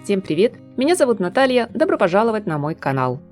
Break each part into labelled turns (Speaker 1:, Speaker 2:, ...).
Speaker 1: Всем привет! Меня зовут Наталья, добро пожаловать на мой канал.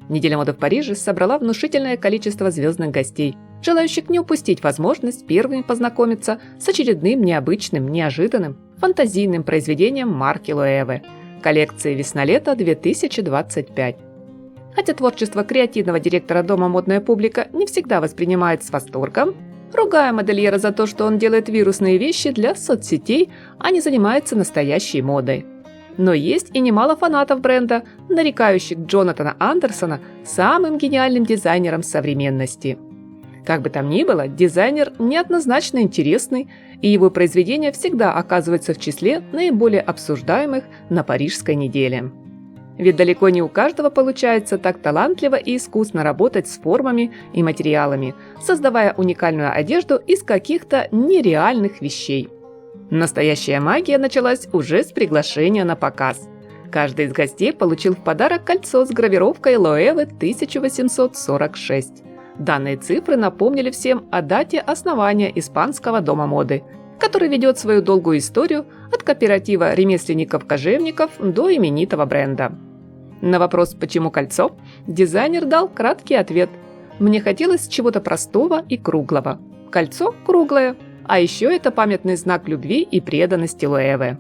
Speaker 1: Неделя моды в Париже собрала внушительное количество звездных гостей, желающих не упустить возможность первыми познакомиться с очередным необычным, неожиданным, фантазийным произведением марки Loewe – коллекции «Весна-лето 2025». Хотя творчество креативного директора дома «Модная публика» не всегда воспринимают с восторгом, ругая модельера за то, что он делает вирусные вещи для соцсетей, а не занимается настоящей модой. Но есть и немало фанатов бренда, нарекающих Джонатана Андерсона самым гениальным дизайнером современности. Как бы там ни было, дизайнер неоднозначно интересный, и его произведения всегда оказываются в числе наиболее обсуждаемых на Парижской неделе. Ведь далеко не у каждого получается так талантливо и искусно работать с формами и материалами, создавая уникальную одежду из каких-то нереальных вещей. Настоящая магия началась уже с приглашения на показ. Каждый из гостей получил в подарок кольцо с гравировкой Loewe 1846. Данные цифры напомнили всем о дате основания испанского дома моды, который ведет свою долгую историю от кооператива ремесленников-кожевников до именитого бренда. На вопрос «почему кольцо?» дизайнер дал краткий ответ. «Мне хотелось чего-то простого и круглого. Кольцо круглое. А еще это памятный знак любви и преданности Loewe».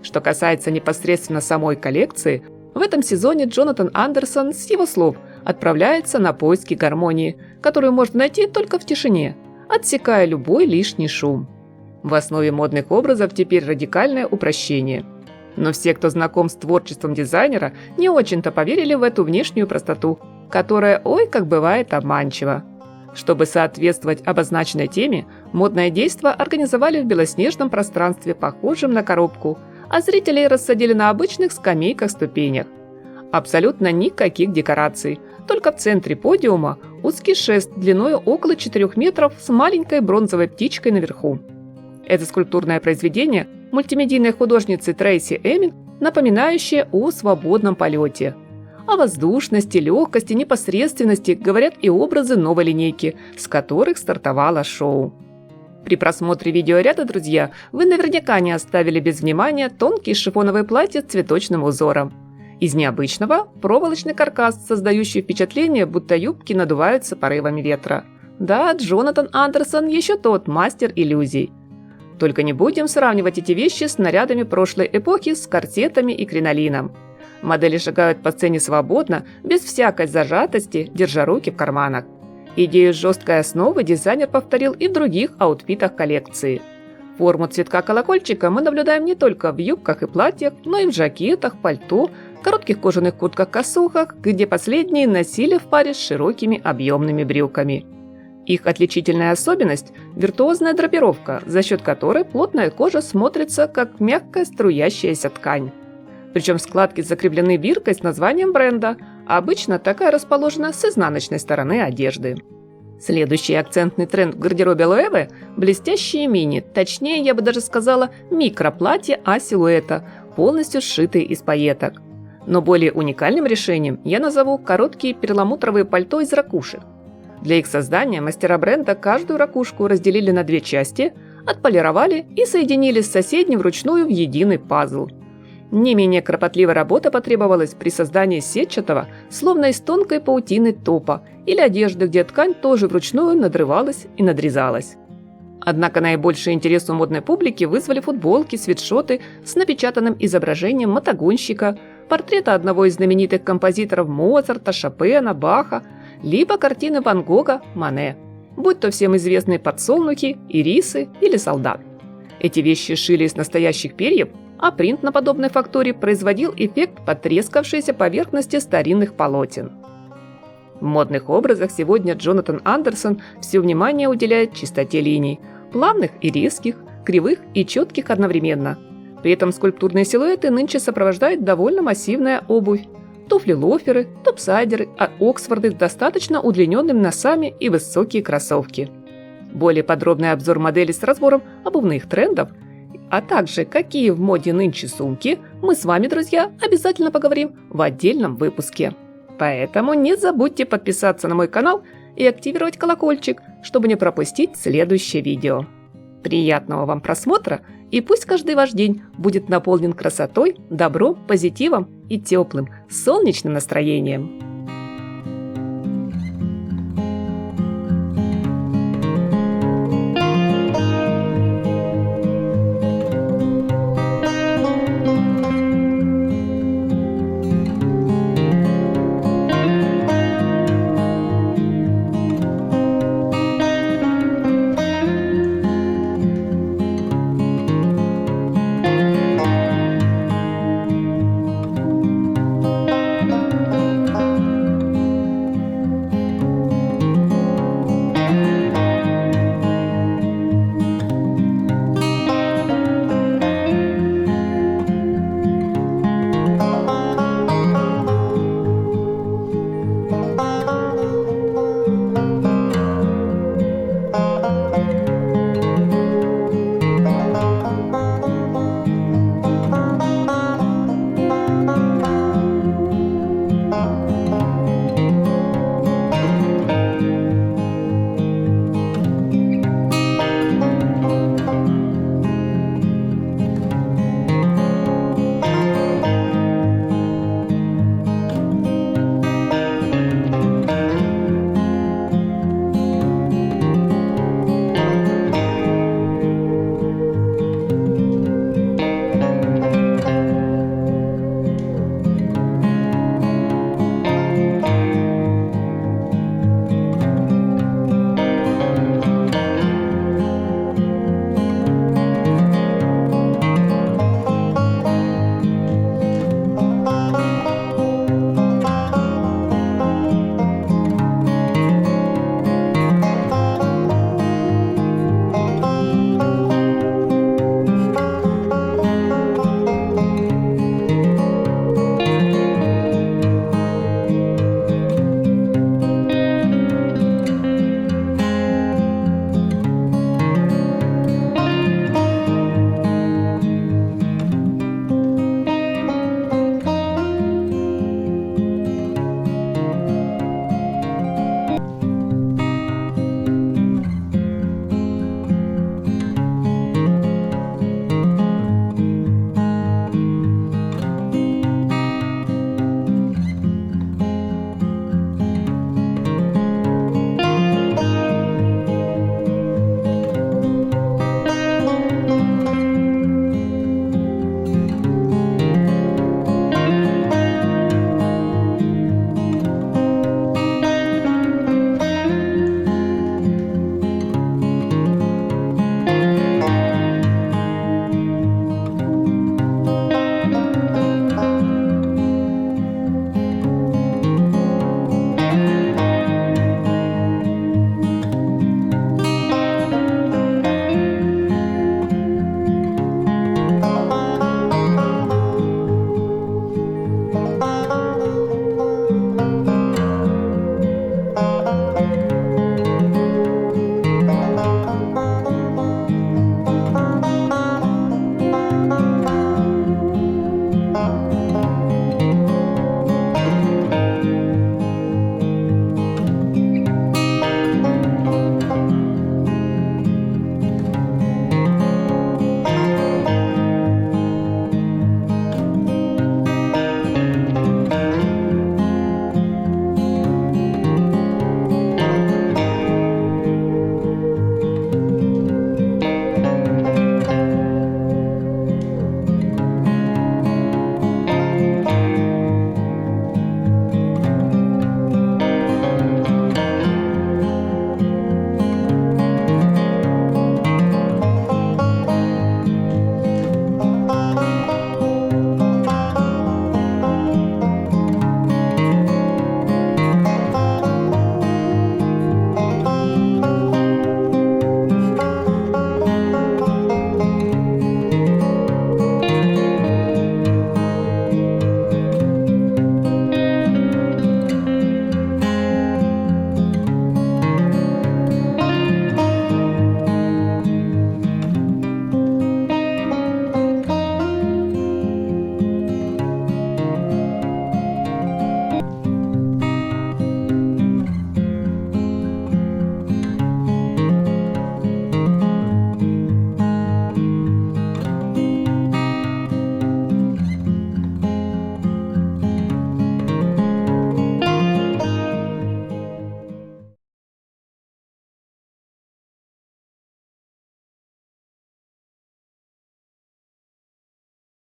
Speaker 1: Что касается непосредственно самой коллекции, в этом сезоне Джонатан Андерсон, с его слов, отправляется на поиски гармонии, которую можно найти только в тишине, отсекая любой лишний шум. В основе модных образов теперь радикальное упрощение. Но все, кто знаком с творчеством дизайнера, не очень-то поверили в эту внешнюю простоту, которая, ой, как бывает, обманчива. Чтобы соответствовать обозначенной теме, модное действо организовали в белоснежном пространстве, похожем на коробку, а зрителей рассадили на обычных скамейках-ступенях. Абсолютно никаких декораций, только в центре подиума узкий шест длиной около 4 метров с маленькой бронзовой птичкой наверху. Это скульптурное произведение мультимедийной художницы Трейси Эмин, напоминающее о свободном полете. О воздушности, легкости, непосредственности говорят и образы новой линейки, с которых стартовало шоу. При просмотре видеоряда, друзья, вы наверняка не оставили без внимания тонкие шифоновые платья с цветочным узором. Из необычного – проволочный каркас, создающий впечатление, будто юбки надуваются порывами ветра. Да, Джонатан Андерсон еще тот мастер иллюзий. Только не будем сравнивать эти вещи с нарядами прошлой эпохи с корсетами и кринолином. Модели шагают по сцене свободно, без всякой зажатости, держа руки в карманах. Идею жесткой основы дизайнер повторил и в других аутфитах коллекции. Форму цветка колокольчика мы наблюдаем не только в юбках и платьях, но и в жакетах, пальто, коротких кожаных куртках-косухах, где последние носили в паре с широкими объемными брюками. Их отличительная особенность – виртуозная драпировка, за счет которой плотная кожа смотрится как мягкая струящаяся ткань. Причем складки закреплены биркой с названием бренда, а обычно такая расположена с изнаночной стороны одежды. Следующий акцентный тренд в гардеробе Loewe – блестящие мини, точнее, я бы даже сказала, микроплатья А-силуэта, полностью сшитые из пайеток. Но более уникальным решением я назову короткие перламутровые пальто из ракушек. Для их создания мастера бренда каждую ракушку разделили на две части, отполировали и соединили с соседней вручную в единый пазл. Не менее кропотливая работа потребовалась при создании сетчатого, словно из тонкой паутины топа, или одежды, где ткань тоже вручную надрывалась и надрезалась. Однако наибольший интерес у модной публики вызвали футболки, свитшоты с напечатанным изображением мотогонщика, портрета одного из знаменитых композиторов Моцарта, Шопена, Баха, либо картины Ван Гога, Мане, будь то всем известные подсолнухи, ирисы или солдат. Эти вещи шили из настоящих перьев, а принт на подобной фактуре производил эффект потрескавшейся поверхности старинных полотен. В модных образах сегодня Джонатан Андерсон все внимание уделяет чистоте линий, плавных и резких, кривых и четких одновременно. При этом скульптурные силуэты нынче сопровождает довольно массивная обувь. Туфли-лоферы, топсайдеры, оксфорды с достаточно удлиненными носами и высокие кроссовки. Более подробный обзор модели с разбором обувных трендов, а также какие в моде нынче сумки, мы с вами, друзья, обязательно поговорим в отдельном выпуске. Поэтому не забудьте подписаться на мой канал и активировать колокольчик, чтобы не пропустить следующее видео. Приятного вам просмотра, и пусть каждый ваш день будет наполнен красотой, добром, позитивом и теплым, солнечным настроением.